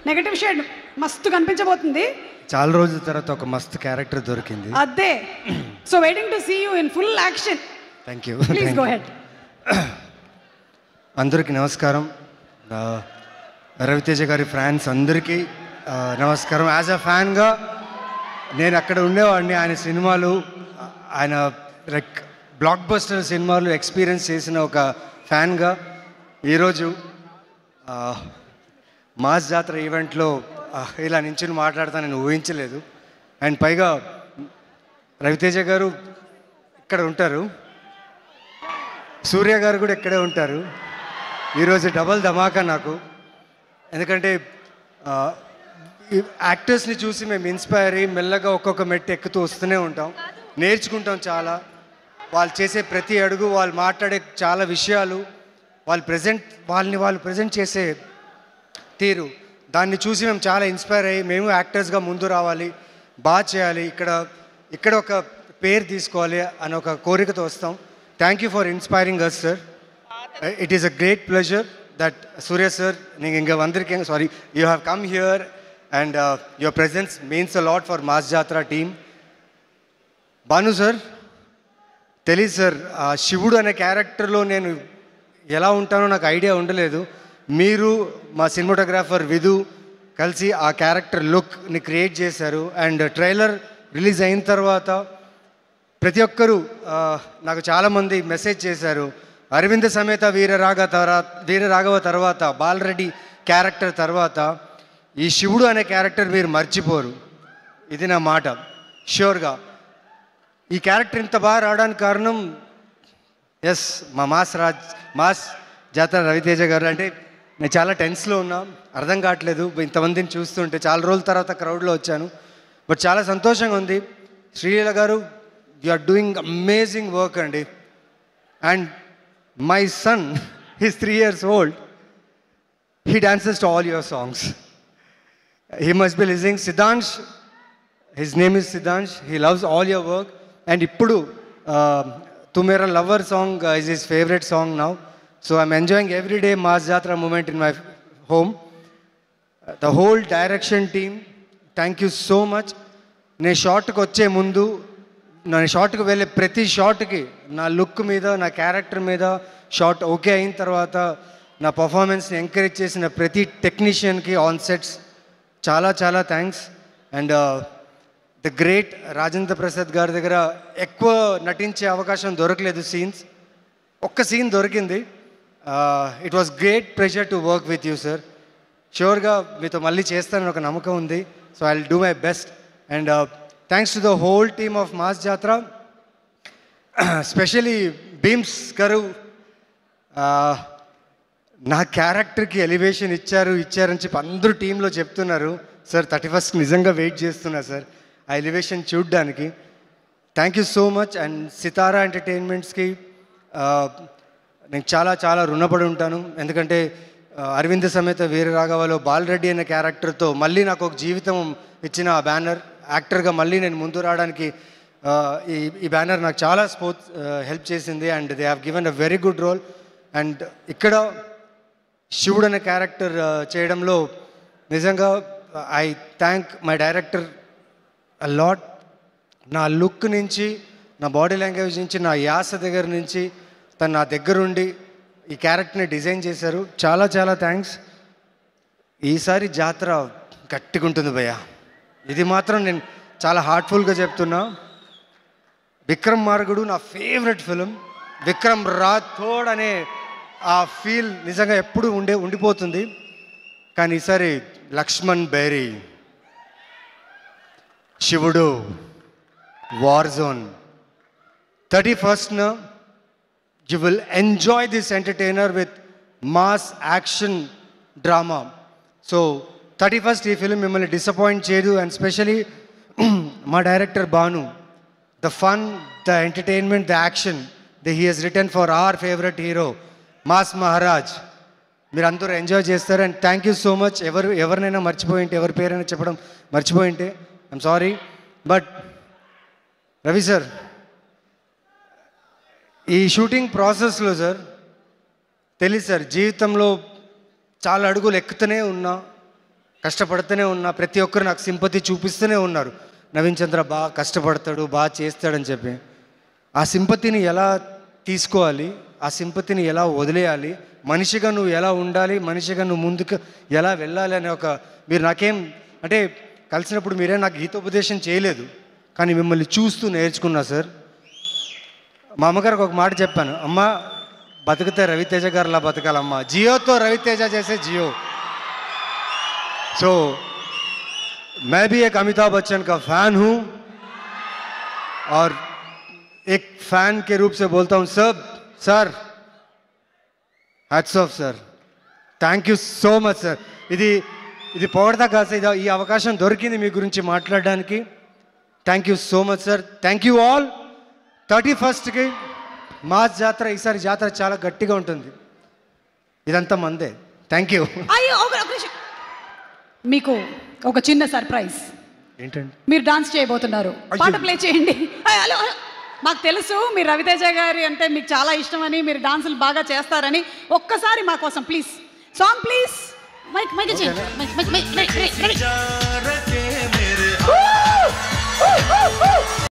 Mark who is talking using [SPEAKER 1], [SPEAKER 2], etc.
[SPEAKER 1] Negative shade మస్తు కనిపించబోతుంది.
[SPEAKER 2] చాలా రోజుల తర్వాత ఒక మస్తు క్యారెక్టర్ దొరికింది.
[SPEAKER 1] అదే. So waiting to see you in full action.
[SPEAKER 2] Thank you.
[SPEAKER 1] Please go head.
[SPEAKER 2] అందరికీ నమస్కారం. రవితేజ గారి ఫ్యాన్స్ అందరికీ నమస్కారం. యాజ్ అ ఫ్యాన్గా నేను అక్కడ ఉండేవాడిని. ఆయన సినిమాలు, ఆయన లైక్ బ్లాక్ బస్టర్ సినిమాలు ఎక్స్పీరియన్స్ చేసిన ఒక ఫ్యాన్గా ఈరోజు మాస్ జాతర ఈవెంట్లో ఇలా నించుని మాట్లాడతా నేను ఊహించలేదు. అండ్ పైగా రవితేజ గారు ఇక్కడ ఉంటారు, సూర్య గారు కూడా ఇక్కడే ఉంటారు. ఈరోజు డబల్ ధమాకా నాకు. ఎందుకంటే యాక్టర్స్ని చూసి మేము ఇన్స్పైర్ అయ్యి మెల్లగా ఒక్కొక్క మెట్టు ఎక్కుతూ వస్తూనే ఉంటాం, నేర్చుకుంటాం చాలా. వాళ్ళు చేసే ప్రతి అడుగు, వాళ్ళు మాట్లాడే చాలా విషయాలు, వాళ్ళు ప్రజెంట్ చేసే తీరు, దాన్ని చూసి మేము చాలా ఇన్స్పైర్ అయ్యి మేము యాక్టర్స్గా ముందు రావాలి, బాగా చేయాలి, ఇక్కడ ఒక పేరు తీసుకోవాలి అని ఒక కోరికతో వస్తాం. Thank you for inspiring us sir. It is a great pleasure that Surya sir, నీకు ఇంకా అందరికీ sorry, you have come here and your presence means a lot for mass Jathara team. Bhanu sir, తెలీదు సార్, శివుడు అనే క్యారెక్టర్లో నేను ఎలా ఉంటానో నాకు ఐడియా ఉండలేదు. మీరు మా సినిమాటోగ్రాఫర్ విధు కలిసి ఆ క్యారెక్టర్ లుక్ని క్రియేట్ చేశారు. అండ్ ట్రైలర్ రిలీజ్ అయిన తర్వాత ప్రతి ఒక్కరూ నాకు చాలామంది మెసేజ్ చేశారు, అరవింద సమేత వీరరాఘవ తర్వాత బాలరెడ్డి క్యారెక్టర్ తర్వాత ఈ శివుడు అనే క్యారెక్టర్ మీరు మర్చిపోరు. ఇది నా మాట ష్యూర్గా. ఈ క్యారెక్టర్ ఇంత బాగా రావడానికి కారణం ఎస్ మా మాస్ జాతర రవితేజ గారు. అంటే నేను చాలా టెన్స్లో ఉన్నా, అర్థం కావట్లేదు ఇంతమందిని చూస్తుంటే. చాలా రోజుల తర్వాత క్రౌడ్లో వచ్చాను, బట్ చాలా సంతోషంగా ఉంది. శ్రీలీల గారు, you are doing amazing work అండి. And my son, he's 3 years old, he dances to all your songs. He must be listening. Siddhansh, his name is Siddhansh, he loves all your work. And ఇప్పుడు Tu Mera Lover song is his favorite song now. So I'm enjoying every day Mass Jatra moment in my home. The whole direction team, thank you so much. నేను షార్ట్కి వచ్చే ముందు, నేను షార్ట్కి వెళ్ళే ప్రతి షార్ట్కి నా look మీద, నా క్యారెక్టర్ మీద షార్ట్ ఓకే అయిన తర్వాత నా పర్ఫార్మెన్స్ని ఎంకరేజ్ చేసిన ప్రతి టెక్నీషియన్కి ఆన్ సెట్స్ చాలా చాలా thanks. And the great Rajendra Prasad గారి దగ్గర ఎక్కువ నటించే అవకాశం దొరకలేదు. సీన్స్ ఒక్క సీన్ దొరికింది. It was great pressure to work with you sir. ష్యూర్గా మీతో మళ్ళీ చేస్తానని ఒక నమ్మకం ఉంది. So I will do my best. And thanks to the whole team of mass Jathara, specially Bheems గారు. నా క్యారెక్టర్కి ఎలివేషన్ ఇచ్చారని చెప్పి అందరూ టీంలో చెప్తున్నారు. సార్ 31st నిజంగా వెయిట్ చేస్తున్నా సార్ ఆ ఎలివేషన్ చూడ్డానికి. Thank you so much. And Sithara ఎంటర్టైన్మెంట్స్కి నేను చాలా చాలా రుణపడి ఉంటాను. ఎందుకంటే అరవింద సమేత వీరరాఘవలో బాలరెడ్డి అనే క్యారెక్టర్తో మళ్ళీ నాకు ఒక జీవితం ఇచ్చిన ఆ బ్యానర్, యాక్టర్గా మళ్ళీ నేను ముందు రావడానికి ఈ బ్యానర్ నాకు చాలా హెల్ప్ చేసింది. And they have given a very good role. And ఇక్కడ శివుడు అనే క్యారెక్టర్ చేయడంలో నిజంగా I thank my director a lot. నా లుక్ నుంచి, నా బాడీ లాంగ్వేజ్ నుంచి, నా యాస దగ్గర నుంచి తను నా దగ్గరుండి ఈ క్యారెక్టర్ని డిజైన్ చేశారు. చాలా చాలా థ్యాంక్స్. ఈసారి జాతర గట్టిగా ఉంటుంది భయ్య, ఇది మాత్రం నేను చాలా హార్ట్ఫుల్గా చెప్తున్నా. విక్రమ్ మార్గుడు నా ఫేవరెట్ ఫిలిం. విక్రమ్ రాథోడ్ అనే ఆ ఫీల్ నిజంగా ఎప్పుడు ఉండిపోతుంది. కానీ ఈసారి లక్ష్మణ్ బేరీ, శివుడు, war zone, 31st you will enjoy this entertainer with mass action drama. So 31st ఈ ఫిలిం మిమ్మల్ని డిసప్పాయింట్ చేయదు. అండ్ స్పెషలీ మా director Bhanu, the fun, the entertainment, the action that he has written for our favorite hero mass Maharaj, మీరు అందరూ enjoy చేస్తారు. And thank you so much. ఎవరినైనా మర్చిపోయింటే, ఎవరి పేరైనా చెప్పడం మర్చిపోయింటే I'm sorry. But Ravi sir, ఈ షూటింగ్ ప్రాసెస్లో సార్ తెలియదు సార్, జీవితంలో చాలా అడుగులు ఎక్కుతూనే ఉన్నా, కష్టపడుతూనే ఉన్నా, ప్రతి ఒక్కరు నాకు సింపతి చూపిస్తూనే ఉన్నారు. నవీన్ చంద్ర బాగా కష్టపడతాడు, బాగా చేస్తాడని చెప్పి. ఆ సింపతిని ఎలా తీసుకోవాలి, ఆ సింపతిని ఎలా వదిలేయాలి, మనిషిగా నువ్వు ఎలా ఉండాలి, మనిషిగా నువ్వు ముందుకు ఎలా వెళ్ళాలి అనే మీరు నాకేం అంటే కలిసినప్పుడు మీరే నాకు గీతోపదేశం చేయలేదు, కానీ మిమ్మల్ని చూస్తూ నేర్చుకున్నా సార్. మా అమ్మగారికి ఒక మాట చెప్పాను, అమ్మ బతికితే రవితేజ గారిలా బతకాలమ్మా, జియోతో రవితేజ చేసే జియో. सो मैं भी एक अमिताभ बच्चन का फैन हूँ और एक फैन के रूप से बोलता हूँ sir hats off sir, thank you so much sir. ఇది పొగడతా కాదు సార్, ఈ అవకాశం దొరికింది మీ గురించి మాట్లాడడానికి. Thank you so much sir. Thank you all. 31st mass జాతర, ఈసారి జాతర చాలా గట్టిగా ఉంటుంది. ఇదంతా మందే. Thank you.
[SPEAKER 1] మీకు ఒక చిన్న సర్ప్రైజ్.
[SPEAKER 2] ఏంటండి?
[SPEAKER 1] మీరు డాన్స్ చేయబోతున్నారు. పాట ప్లే చేయండి. హలో, మాకు తెలుసు మీరు రవితేజ గారి అంటే మీకు చాలా ఇష్టమని, మీరు డాన్సులు బాగా చేస్తారని. ఒక్కసారి మా కోసం please song please. Mic mic చేయండి.